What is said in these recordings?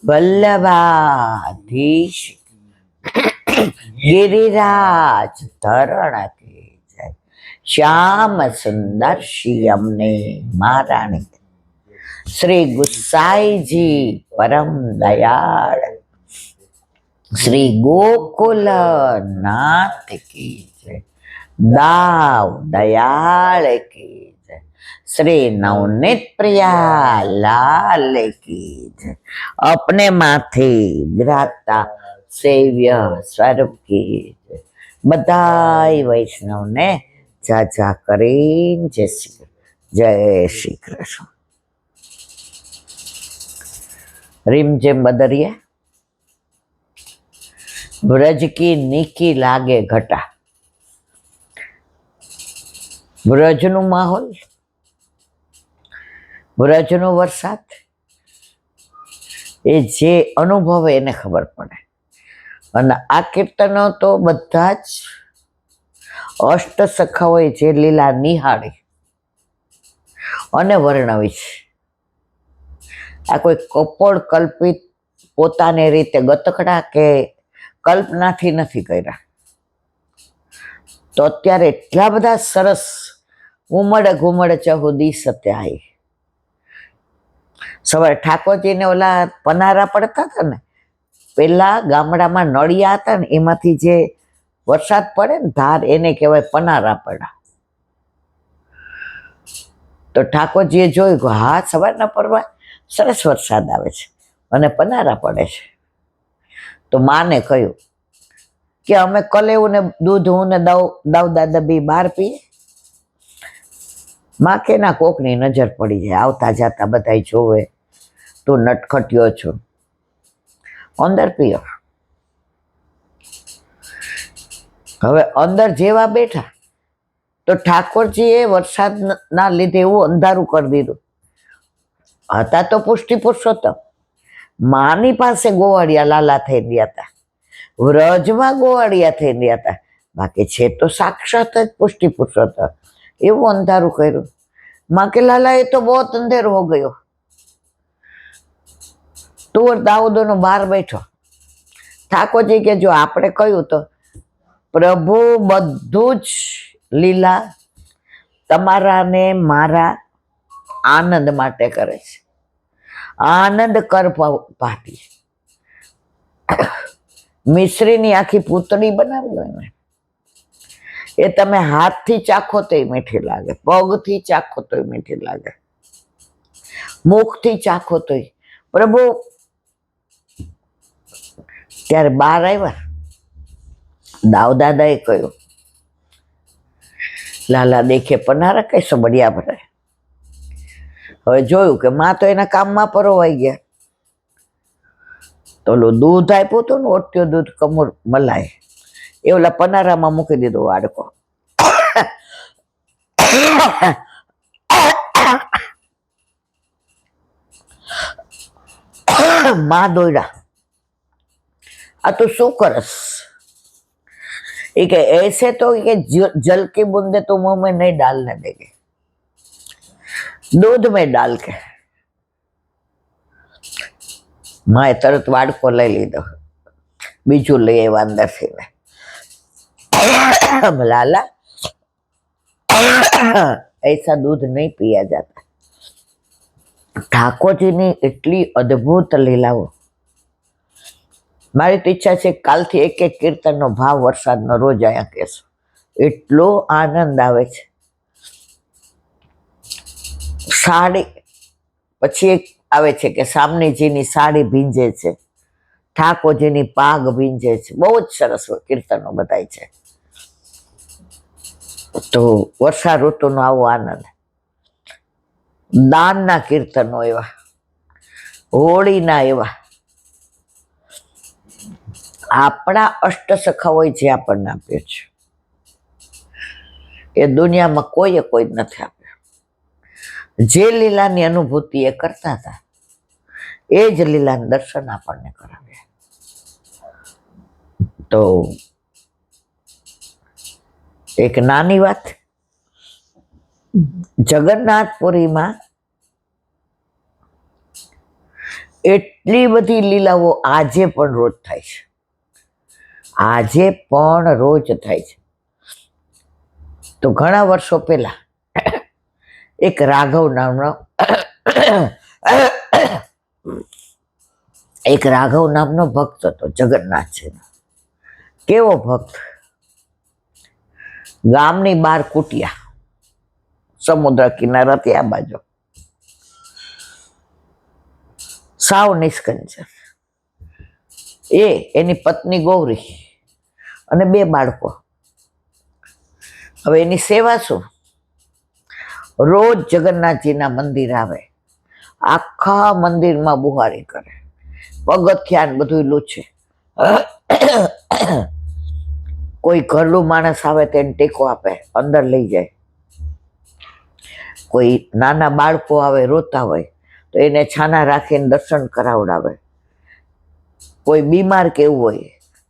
વલ્લભાધીશ गिरिराज धरण की जय। श्याम सुंदर श्याम ने महारानी श्री गुसाई जी परम दयाल श्री गोकुल नाथ की जय। दाव दयाल की जय। श्री नवनीत प्रिया लाल की जय। अपने माथे विराजता सेव्य स्वरूप की जय। बधाई वैष्णव ने जा करीन जय श्री कृष्ण। रिम जेम बदरिया ब्रज की नीकी लागे घटा। ब्रजनु माहौल ब्रजनु वरसाद ए जे अनुभव एने खबर पड़े। અને આ કીર્તનો તો બધા જ અષ્ટ સખાઓએ જે લીલા નિહાળી અને વર્ણવી છે। આ કોઈ કપોળ કલ્પિત પોતાની રીતે ગતકડા કે કલ્પનાથી નથી કર્યા। તો અત્યારે એટલા બધા સરસ ઘુમડ ચહુદી સત્યાઈ। સવારે ઠાકોરજીને ઓલા પનારા પડતા હતા ને, પેલા ગામડામાં નળિયા હતા ને, એમાંથી જે વરસાદ પડે ને ધાર, એને કહેવાય પનારા પડ્યા। તો ઠાકોરજીએ જોયું કે હા, સવારના પરમાં સરસ વરસાદ આવે છે અને પનારા પડે છે। તો માને કહ્યું કે અમે કલેવું ને દૂધ હું ને દાવ દાદા બી બહાર પીએ। માં કે ના, કોકની નજર પડી જાય, આવતા જતા બધા જોવે, તું નટખટ્યો છો, અંદર પીઓ। હવે અંદર જેવા બેઠા તો ઠાકોરજીએ વરસાદના લીધે એવું અંધારું કરી દીધું। હતા તો પુષ્ટિ પુરુષોત્તમ, માની પાસે ગોવાળિયા લાલા થઈ ગયા હતા, વ્રજમાં ગોવાળિયા થઈ ગયા હતા, બાકી છે તો સાક્ષાત જ પુષ્ટિ પુરુષોત્તમ। એવું અંધારું કર્યું। માં કે લાલા, એ તો બહુ અંધેરો હો ગયો। તુવર દાઉદોનો બહાર બેઠો। ઠાકોરજી કે જો આપણે કહ્યું તો પ્રભુ બધું જ લીલા તમારા ને મારા આનંદ માટે કરે છે। આનંદ કર પાતી મિશ્રીની આખી પૂતળી બનાવી હોય ને, એ તમે હાથથી ચાખો તો મીઠી લાગે, પગથી ચાખો તો મીઠી લાગે, મુખથી ચાખો તો। પ્રભુ ત્યારે બહાર આવ્યા। દાવ દાદાએ કહ્યું, લાલા દેખે પનારા કૈસો બઢિયા ભરાય। હવે જોયું કે માં તો એના કામમાં પરોવાઈ ગયા। તો ઓલું દૂધ આપ્યું હતું ને, ઓટ્યો દૂધ કમર મલાય, એ ઓલા પનારામાં મૂકી દીધો વાડકો। માં દોડ્યા, આ તું શું કરસ? એ કે ऐसे तो ये जल की बूंदे तो मुंह में नहीं डालने देंगे, दूध में डाल के। माए तरत वाड़को लई लीधो, बीजू लई आव्या अंदर थी ने। लाला, ऐसा दूध नहीं पिया जाता। ઠાકોરજી ની એટલી અદ્ભુત લીલાઓ। મારી તો ઈચ્છા છે કાલથી એક એક કીર્તનનો ભાવ વરસાદનો રોજ અહીંયા કહેશું, એટલો આનંદ આવે છે। સાડી પછી એક આવે છે કે સામનેજીની સાડી ભીંજે છે, ઠાકોરજીની પાગ ભીંજે છે, બહુ જ સરસ કીર્તનો બધાય છે। તો વર્ષા ઋતુનો આવો આનંદ। દાનના કીર્તનો એવા, હોળીના એવા, આપણા અષ્ટ સખાઓએ જે આપણને આપ્યો છે એ દુનિયામાં કોઈ નથી આપ્યો। જે લીલાની અનુભૂતિ એ કરતા હતા એ જ લીલાના દર્શન આપણને કરાવ્યા। તો એક નાની વાત, જગન્નાથપુરીમાં એટલી બધી લીલાઓ આજે પણ રોજ થાય છે, આજે પણ રોજ થાય છે. તો ઘણા વર્ષો પહેલા એક રાઘવ નામનો ભક્ત હતો જગન્નાથજીનો. કેવો ભક્ત! ગામની બહાર કુટિયા, સમુદ્ર કિનારાથી આ બાજુ, સાવ નિષ્કંચન. એની પત્ની ગૌરી અને 2 બાળકો. હવે એની સેવા શું? રોજ જગન્નાથજીના મંદિર આવે, આખા મંદિરમાં બુહારી કરે, પગથિયાં બધું લૂછે. કોઈ ઘરડું માણસ આવે તેને ટેકો આપે, અંદર લઈ જાય. કોઈ નાના બાળકો આવે રોતા હોય તો એને છાના રાખીને દર્શન કરાવડાવે. કોઈ બીમાર કેવું હોય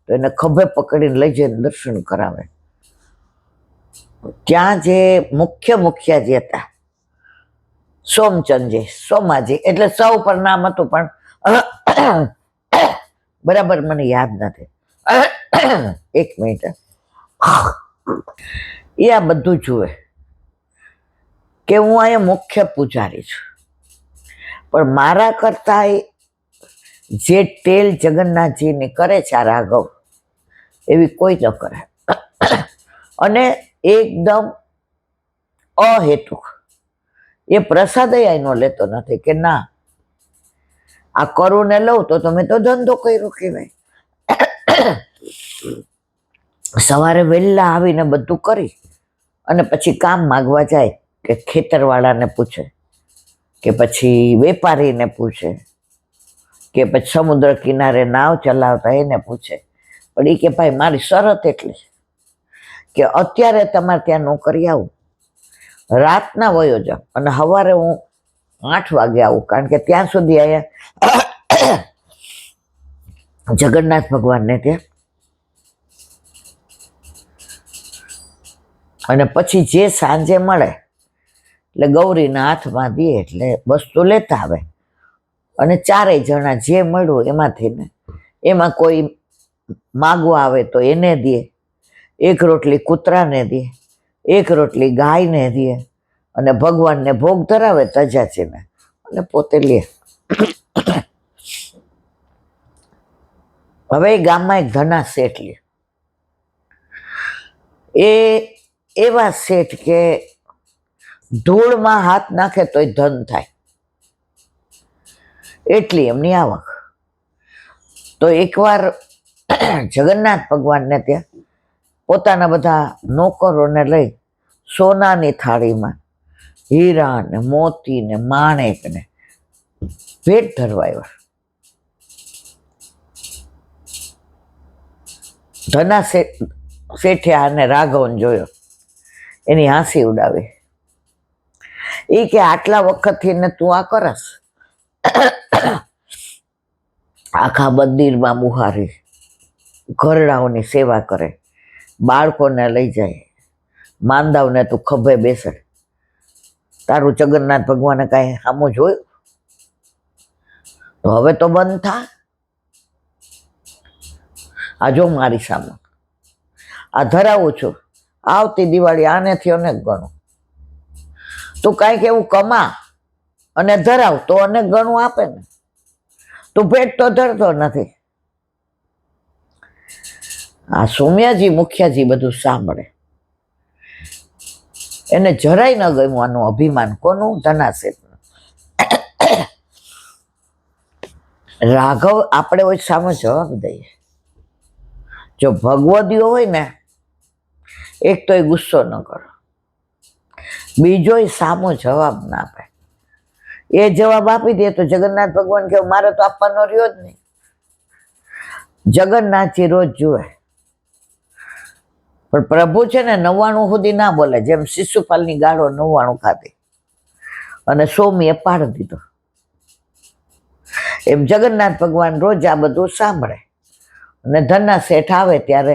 તો એને ખભે પકડીને લઈ જઈને દર્શન કરાવે. ત્યાં જે મુખ્ય જે હતા સોમચંદજી, સોમાજી, એટલે સૌ પર નામ હતું પણ બરાબર મને યાદ નથી. 1 મિનિટ. એ આ બધું જુએ કે હું અહીંયા મુખ્ય પૂજારી છું, પણ મારા કરતા જે ટેલ જગન્નાથજીની કરે છે આ રાઘવ, એવી કોઈ ન કરે. અને એકદમ અહેતુક. એ પ્રસાદ એનો લેતો નથી કે ના આ કરું ને લઉં તો તમે તો ધંધો કર્યો કહેવાય. સવારે વહેલા આવીને બધું કરી અને પછી કામ માગવા જાય, કે ખેતરવાળાને પૂછે, કે પછી વેપારીને પૂછે, કે પછી સમુદ્ર કિનારે નાવ ચલાવતા એને પૂછે. પણ એ કે ભાઈ મારી શરત એટલી કે અત્યારે તમારે ત્યાં નોકરી આવું, રાતના વયો જાવ અને સવારે હું 8 વાગે આવું, કારણ કે ત્યાં સુધી અહીંયા જગન્નાથ ભગવાનને ત્યાં, અને પછી જે સાંજે મળે એટલે ગૌરીના હાથમાં દે એટલે વસ્તુ લેતા આવે. અને 4 જણા જે મળ્યું એમાંથી ને એમાં કોઈ માગવા આવે તો એને દે, 1 રોટલી કૂતરાને દે, 1 રોટલી ગાયને દે, અને ભગવાનને ભોગ ધરાવે તજાચીને, અને પોતે લે. હવે એ ગામમાં એક ધના શેઠ લે. એ એવા શેઠ કે ધૂળમાં હાથ નાખે તોય ધન થાય, એટલી એમની આવક. તો એકવાર જગન્નાથ ભગવાનને ત્યાં પોતાના બધા નોકરોને લઈ સોનાની થાળીમાં હીરા ને મોતી ને માણેક ને ભેટ ધરવા આવ્યા. ધના શેઠે આને રાઘવન જોયો, એની હાંસી ઉડાવી. એ કે આટલા વખતથી ને તું આ કરસ, આખા મંદિરમાં બુહારી, ઘરડાઓની સેવા કરે, બાળકોને લઈ જાય, માંદાવને તું ખભે બેસે, તારું જગન્નાથ ભગવાને કાંઈ સામું જોયું? તો હવે તો બંધ થા. આ જો મારી સામે આ ધરાવું છું, આવતી દિવાળી આનેથી અનેક ગણું. તું કાંઈક એવું કમા અને ધરાવ તો અનેક ગણું આપે ને. તું પેટ તો ધરતો નથી. આ સોમ્યાજી મુખિયાજી બધું સાંભળે, એને જરાય ન ગમ્યું આનું અભિમાન. કોનું? ધના શેઠનું. રાઘવ આપણે હોય સામે જવાબ દઈએ. જો ભગવદીઓ હોય ને, એક તો એ ગુસ્સો ન કરો, બીજો સામો જવાબ ના આપે. એ જવાબ આપી દે તો જગન્નાથ ભગવાન કે મારે તો આપવાનો રહ્યો જ નહીં. જગન્નાથજી રોજ જુએ, પણ પ્રભુ છે ને 99 સુધી ના બોલે. જેમ શિશુપાલની ગાળો 99 ખાધી અને સોમીએ પાડી દીધો, એમ જગન્નાથ ભગવાન રોજ આ બધું સાંભળે. અને ધના શેઠ આવે ત્યારે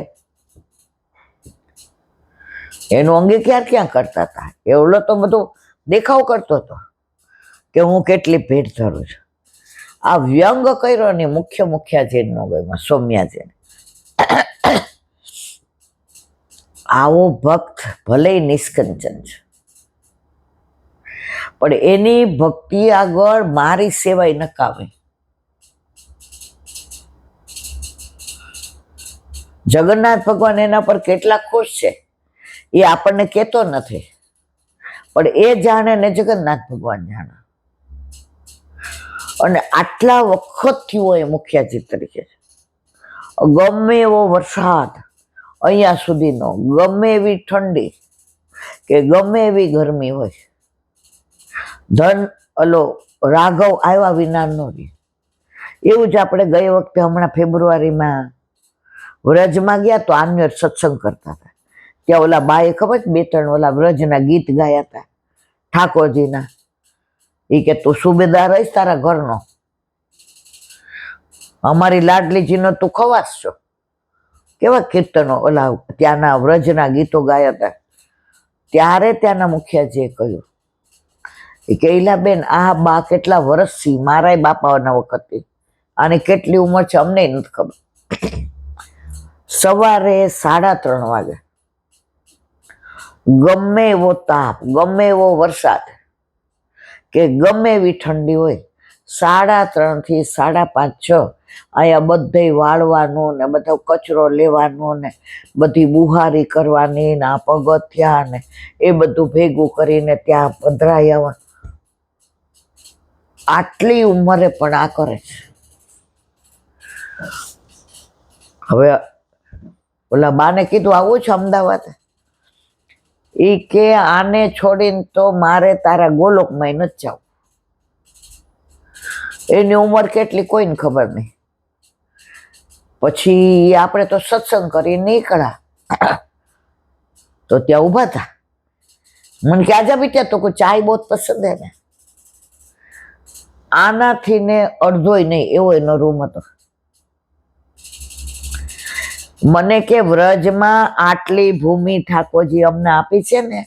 એનું અંગીકાર ક્યાં કરતા હતા? એવડો તો બધો દેખાવ કરતો હતો કે હું કેટલી ભેટ ધરું છું. આ વ્યંગ કર્યો ને મુખ્ય મુખ્યાજીનો ગયો સૌમ્યાજીને. આવો ભક્ત ભલે નિષ્કંચન છે, પણ એની ભક્તિ આગળ મારી સેવાય નકામી. જગન્નાથ ભગવાન એના પર કેટલા ખુશ છે એ આપણને કહેતો નથી, પણ એ જાણે ને જગન્નાથ ભગવાન જાણે. અને આટલા વખતથી હોય મુખિયાજી તરીકે, ગમે એવો વરસાદ અહીંયા સુધીનો, ગમે એવી ઠંડી કે ગમે એવી ગરમી હોય, રાઘવ આવ્યા વિના ન રહે. એવું જ આપણે ગઈ વખતે હમણાં ફેબ્રુઆરીમાં વ્રજમાં ગયા તો આન્યો સત્સંગ કરતા હતા. ત્યાં ઓલા બાએ ખબર છે 2-3 ઓલા વ્રજના ગીત ગાયા હતા ઠાકોરજીના. એ કે તું સુબેદાર રહીશ તારા ઘરનો, અમારી લાડલીજીનો તું ખવાસ છો. કેવા કીર્તનો ઓલા ત્યાંના વ્રજના ગીતો ગાયા હતા. ત્યારે ત્યાંના મુખિયાજીએ કહ્યું કે ઈલાબેન આ બા કેટલા વર્ષથી, મારાય બાપાના વખતથી, આની કેટલી ઉંમર છે અમને નથી ખબર. સવારે 3:30 વાગે ગમે એવો તાપ, ગમે એવો વરસાદ કે ગમે એવી ઠંડી હોય, 3:30 થી 5:30, 6 અહીંયા બધે વાળવાનું ને બધો કચરો લેવાનો ને બધી બુહારી કરવાની ને આ પગથિયા ને એ બધું ભેગું કરીને ત્યાં પધરાઈ આવવાનું. આટલી ઉંમરે પણ આ કરે છે. હવે ઓલા બાને કીધું આવું છે અમદાવાદ? એ કે આને છોડીને તો મારે તારા ગોલોકમાં નથી જવું. એની ઉંમર કેટલી કોઈને ખબર નહીં. પછી આપણે તો સત્સંગ કરી નીકળ્યા તો ત્યાં ઊભા હતા. મને કે આજા બી ત્યાં તો કોઈ ચાય બહુ પસંદ હે ને. આનાથી ને અડધોય નહીં એવો એનો રૂમ હતો. મને કે વ્રજમાં આટલી ભૂમિ ઠાકોરજી અમને આપી છે ને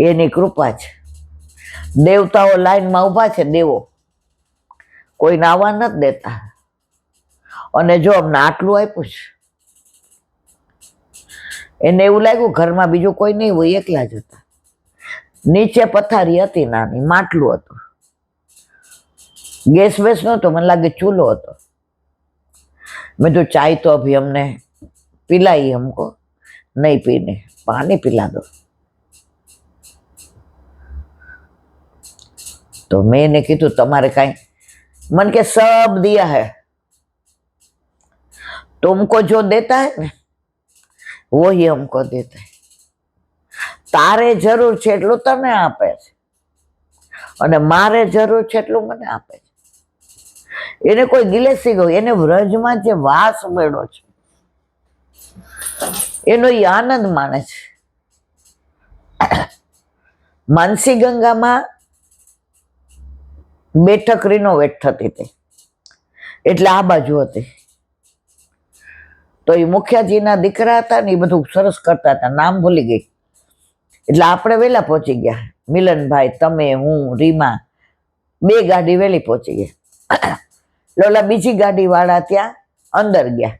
એની કૃપા છે. દેવતાઓ લાઈનમાં ઊભા છે, દેવો કોઈને આવવા નથી દેતા. અને જો અમને આટલું આપ્યું છે, એને એવું લાગ્યું ઘરમાં બીજું કોઈ નહીં હોય, એકલા જ હતા. નીચે પથારી હતી નાની, માટલું હતું, ગેસ વેસ નહોતો, મને લાગે ચૂલો હતો. મેં તો ચાય તો અભી हमने पिलाई, हमको नहीं पीने, पानी पिला दो. तो मैंने કીધું તમારે કાંઈ? मन के सब दिया है, तुमको जो देता है ना वही हमको देता है. તારે જરૂર છે એટલું તને આપે છે અને મારે જરૂર છે એટલું મને આપે છે. એને કોઈ ગિલેસી ગયું, એને વ્રજમાં જે વાસ મળ્યો છે એનો એ આનંદ માણે છે. માનસી ગંગામાં બેઠક રિનોવેટ થતી હતી એટલે આ બાજુ હતી. તો એ મુખિયાજીના દીકરા હતા ને એ બધું સરસ કરતા હતા, નામ ભૂલી ગઈ. એટલે આપણે વહેલા પહોંચી ગયા, મિલનભાઈ, તમે, હું, રીમા, 2 ગાડી વહેલી પહોંચી ગયા. લોલા બીજી ગાડી વાળા ત્યાં અંદર ગયા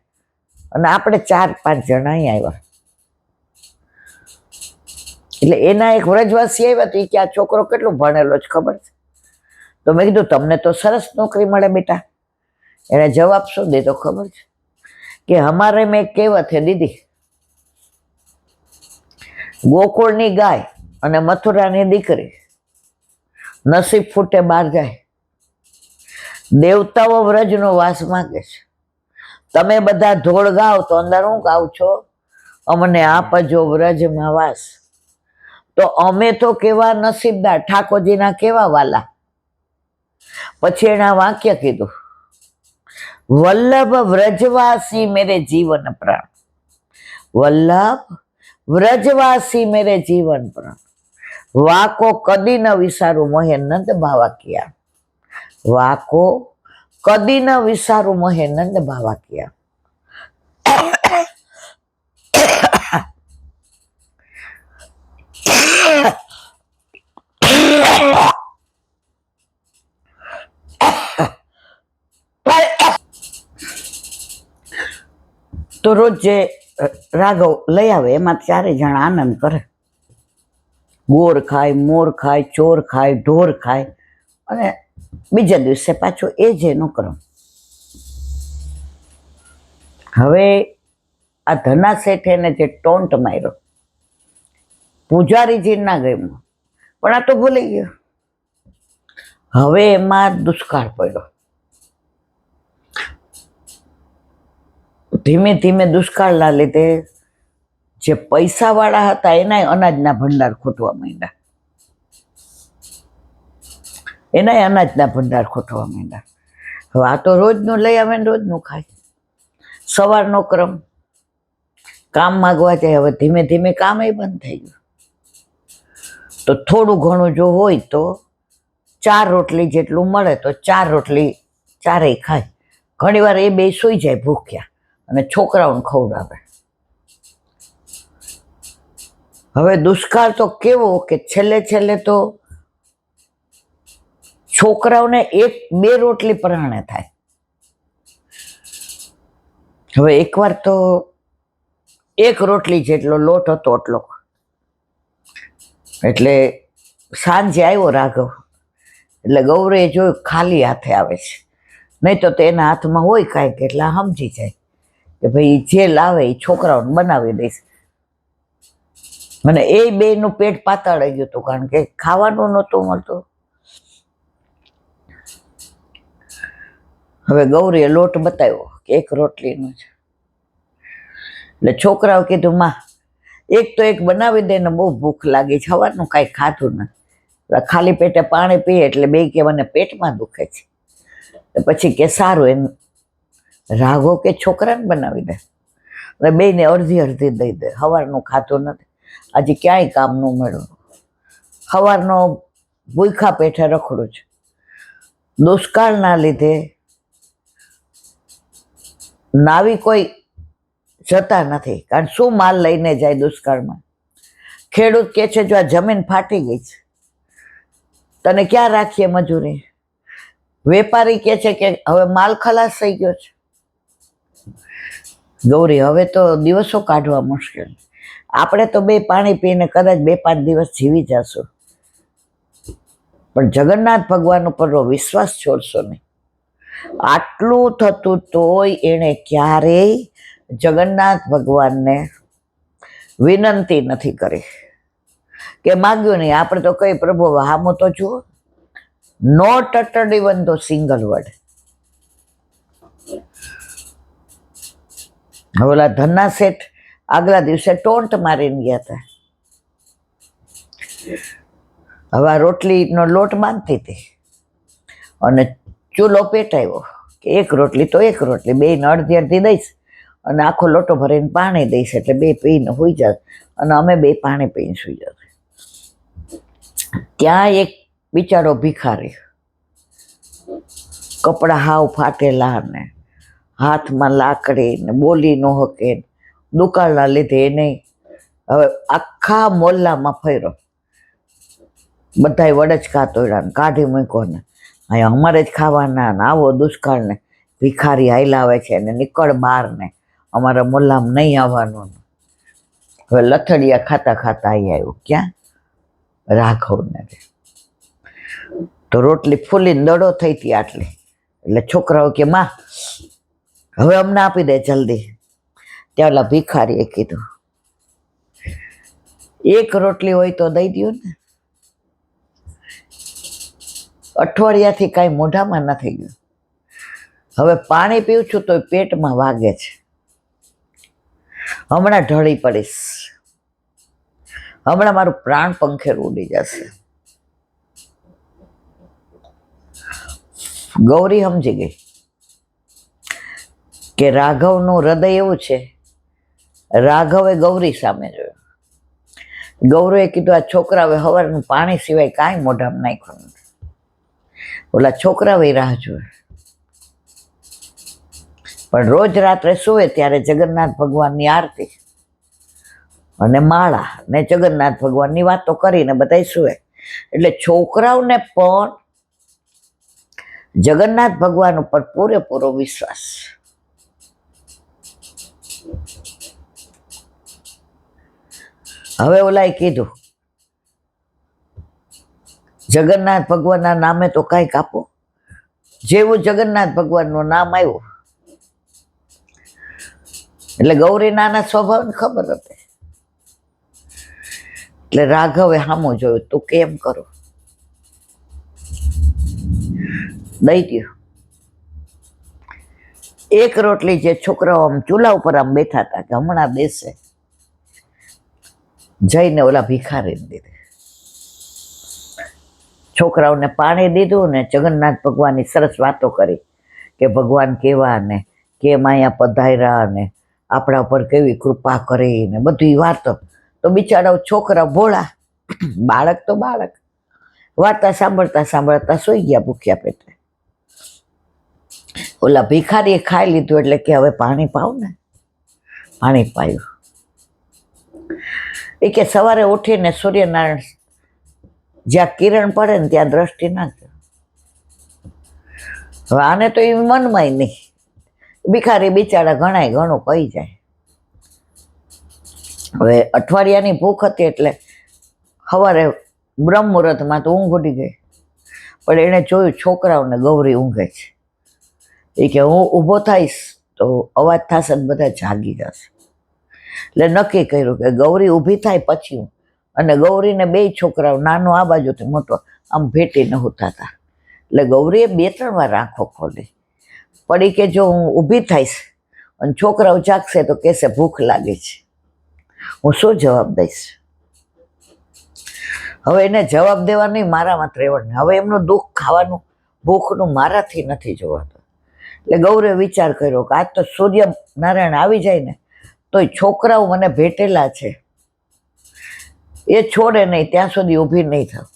અને આપણે 4-5 જણા અહીં આવ્યા. એટલે એના એક વ્રજવાસી આવ્યા તો એ કે આ છોકરો કેટલો ભણેલો છે ખબર છે? તો મેં કીધું તમને તો સરસ નોકરી મળે બેટા. એને જવાબ શું દીધો ખબર છે? કે हमारे में કહેવત है દીદી, ગોકુળની ગાય અને મથુરાની દીકરી નસીબ ફૂટે બહાર જાય. દેવતાઓ વ્રજનો વાસ માંગે છે. તમે બધા ધોળ ગાઓ તો અંદર હું ગાઉં છો, અમને આપજો વ્રજમાં વાસ. તો અમે તો કેવા નસીબદાર, ઠાકોરજીના કેવા વાલા. પછી એના વાક્ય કીધું, વલ્લભ વ્રજવાસી મેરે જીવન પ્રાણ, વલ્લભ વ્રજવાસી મેરે જીવન પ્રાણ, વાકો કદી ન વિસારું મોહે નંદ બાવા કિયા, વાકો કદી ન વિસારું મોહે નંદ બાવા કિયા. તો રોજ જે રાઘવ લઈ આવે એમાં ચારે જણા આનંદ કરે. ગોર ખાય, મોર ખાય, ચોર ખાય, ઢોર ખાય, અને બીજા દિવસે પાછું એ જ એનું ક્રમ. હવે આ ધના શેઠ એને જે ટોન્ટ માર્યો, પૂજારીજી ના ગમ્યો, પણ આ તો ભૂલી ગયો. હવે એમાં દુષ્કાળ પડ્યો. ધીમે ધીમે દુષ્કાળના લીધે જે પૈસાવાળા હતા એનાય અનાજના ભંડાર ખૂટવા માંડ્યા. હવે આ તો રોજનું લઈ આવે ને રોજનું ખાય. સવારનો ક્રમ, કામ માગવા જાય. હવે ધીમે ધીમે કામ એ બંધ થઈ ગયું. તો થોડું ઘણું જો હોય તો 4 રોટલી જેટલું મળે તો 4 રોટલી ચારેય ખાય. ઘણીવાર એ બે સૂઈ જાય ભૂખ્યા અને છોકરાઓને ખવડાવે. હવે દુષ્કાળ તો કેવો કે છેલ્લે તો છોકરાઓને 1-2 રોટલી પરાણે થાય. હવે એકવાર તો 1 રોટલી જેટલો લોટ હતો એટલો. એટલે સાંજે આવ્યો રાઘવ, એટલે ગૌરીએ જોયું ખાલી હાથે આવે છે. નહીં તો એના હાથમાં હોય કાંઈક, એટલે સમજી જાય કે ભાઈ જે લાવે એ છોકરાઓને બનાવી દઈશ. અને એ બેયનું પેટ પાતાળાઈ ગયું હતું, કારણ કે ખાવાનું નહોતું મળતું. હવે ગૌરીએ લોટ બતાવ્યો કે 1 રોટલીનો છે. એટલે છોકરાઓ કીધું, માં એક તો એક બનાવી દે ને, બહુ ભૂખ લાગી છે, સવારનું કાંઈ ખાધું નથી. ખાલી પેટે પાણી પીએ એટલે બે કે મને પેટમાં દુખે છે. પછી કે સારું, એમ રાઘવ કે છોકરાને બનાવી દે, અને બેયને અડધી દઈ દે. સવારનું ખાતું નથી, આજે ક્યાંય કામ ન મળ્યું. સવારનો ભૂખા પેટે રખડું છે. દુષ્કાળના લીધે નાવી કોઈ જતા નથી, કારણ શું માલ લઈને જાય દુષ્કાળમાં. ખેડૂત કે છે જો આ જમીન ફાટી ગઈ છે, તને ક્યાં રાખીએ મજૂરી. વેપારી કે છે કે હવે માલ ખલાસ થઈ ગયો છે. ગૌરી, હવે તો દિવસો કાઢવા મુશ્કેલ. આપણે તો બે પાણી પીને કદાચ 2-5 દિવસ જીવી જશું, પણ જગન્નાથ ભગવાન ઉપર વિશ્વાસ છોડશો નહીં. આટલું થતું તોય એણે ક્યારેય જગન્નાથ ભગવાનને વિનંતી નથી કરી કે માગ્યું નહીં. આપણે તો કઈ પ્રભુ હામો તો જુઓ, નોટ અટડ ઇવન ધ સિંગલ વર્ડ. હવે ઓલા ધના શેઠ આગલા દિવસે ટોન્ટ મારીને ગયા હતા. હવે આ રોટલીનો લોટ બાંધતી હતી અને ચૂલો પેટાવ્યો કે 1 રોટલી તો 1 રોટલી, બેયને અડધી દઈશ અને આખો લોટો ભરીને પાણી દઈશ, એટલે બે પીને સુઈ જાય અને અમે બે પાણી પીને સુઈ જાય. ત્યાં એક બિચારો ભિખારી, કપડા હાવ ફાટેલા ને હાથમાં લાકડી ને, બોલી ન શકે, દુકાળના લીધે એને હવે આખા મોહલ્લામાં ફર્યો. બધાય વડચકા તોડ્યા, કાઢી મૂક્યો ને અહીંયા અમારે જ ખાવાના ને, આવો દુષ્કાળ ને, ભિખારી હાઈલાવે છે ને, નીકળ બહાર ને, અમારા મોહલ્લામાં નહીં આવવાનું. હવે લથડિયા ખાતા અહીં આવ્યું. ક્યાં? રાઘવને. તો રોટલી ફૂલીને દડો થઈ હતી આટલી. એટલે છોકરાઓ કે માં હવે અમને આપી દે જલ્દી. ત્યાં ઓલા ભિખારીએ કીધું 1 રોટલી હોય તો દઈ દો ને. અઠવાડિયાથી કાંઈ મોઢામાં નથી ગયું. હવે પાણી પીવું છું તો પેટમાં વાગે છે. હમણાં ઢળી પડીશ, હમણાં મારું પ્રાણ પંખેર ઉડી જશે. ગૌરી સમજી ગઈ કે રાઘવનું હૃદય એવું છે. રાઘવે ગૌરી સામે જોયું. ગૌરીએ કીધું આ છોકરા હવે સવારનું પાણી સિવાય કાંઈ મોઢામાં નાખ્યું નથી. ઓલા છોકરા રાહ જોવે. પણ રોજ રાત્રે સુવે ત્યારે જગન્નાથ ભગવાનની આરતી અને માળા ને જગન્નાથ ભગવાનની વાતો કરીને બધા સુવે. એટલે છોકરાઓને પણ જગન્નાથ ભગવાન ઉપર પૂરેપૂરો વિશ્વાસ. હવે ઓલાએ કીધું, જગન્નાથ ભગવાનના નામે તો કાંઈક આપો. જેવું જગન્નાથ ભગવાનનું નામ આવ્યું એટલે ગૌરીનાના સ્વભાવને ખબર હતી. એટલે રાઘવે સામું જોયું, તું કેમ કરો, દઈ દ્યો. એક રોટલી જે છોકરાઓ આમ ચૂલા ઉપર આમ બેઠા હતા કે હમણાં દેશે, જઈને ઓલા ભિખારીને દીધી. છોકરાઓને પાણી દીધું ને જગન્નાથ ભગવાનની સરસ વાતો કરી કે ભગવાન કેવા ને કેમ અહીંયા પધાર્યા ને આપણા ઉપર કેવી કૃપા કરી ને બધી વાતો. તો બિચારા છોકરા ભોળા, બાળક તો બાળક, વાર્તા સાંભળતા સાંભળતા સૂઈ ગયા ભૂખ્યા પેટે. ઓલા ભિખારીએ ખાઈ લીધું એટલે કે હવે પાણી પાવ ને. પાણી પાયું. એ કે સવારે ઉઠીને સૂર્યનારાયણ જ્યાં કિરણ પડે ને ત્યાં દ્રષ્ટિ નાખજો. હવે આને તો એ મનમાંય નહીં. ભિખારી બિચારા ઘણાય ઘણું કહી જાય. હવે અઠવાડિયાની ભૂખ હતી એટલે સવારે બ્રહ્મ મુહૂર્તમાં તો ઊંઘ ઉડી ગઈ. પણ એણે જોયું છોકરાઓને ગૌરી ઊંઘે છે. એ કે હું ઊભો થઈશ તો અવાજ થશે ને બધા જાગી જશે. એટલે નક્કી કર્યું કે ગૌરી ઊભી થાય પછી હું. અને ગૌરીને બે છોકરાઓ, નાનો આ બાજુથી મોટો, આમ ભેટીને હોતા હતા. એટલે ગૌરીએ 2-3 વાર આંખો ખોલી. પડી કે જો હું ઊભી થઈશ અને છોકરાઓ જાગશે તો કહેશે ભૂખ લાગે છે, હું શું જવાબ દઈશ? હવે એને જવાબ દેવા નહીં, મારામાં ત્રેવડ નહીં. હવે એમનું દુઃખ ખાવાનું, ભૂખનું મારાથી નથી જોવાતું. એટલે ગૌરીએ વિચાર કર્યો કે આજ તો સૂર્યનારાયણ આવી જાય ને તોય છોકરાઓ મને ભેટેલા છે, એ છોડે નહીં ત્યાં સુધી ઊભી નહીં થાવ.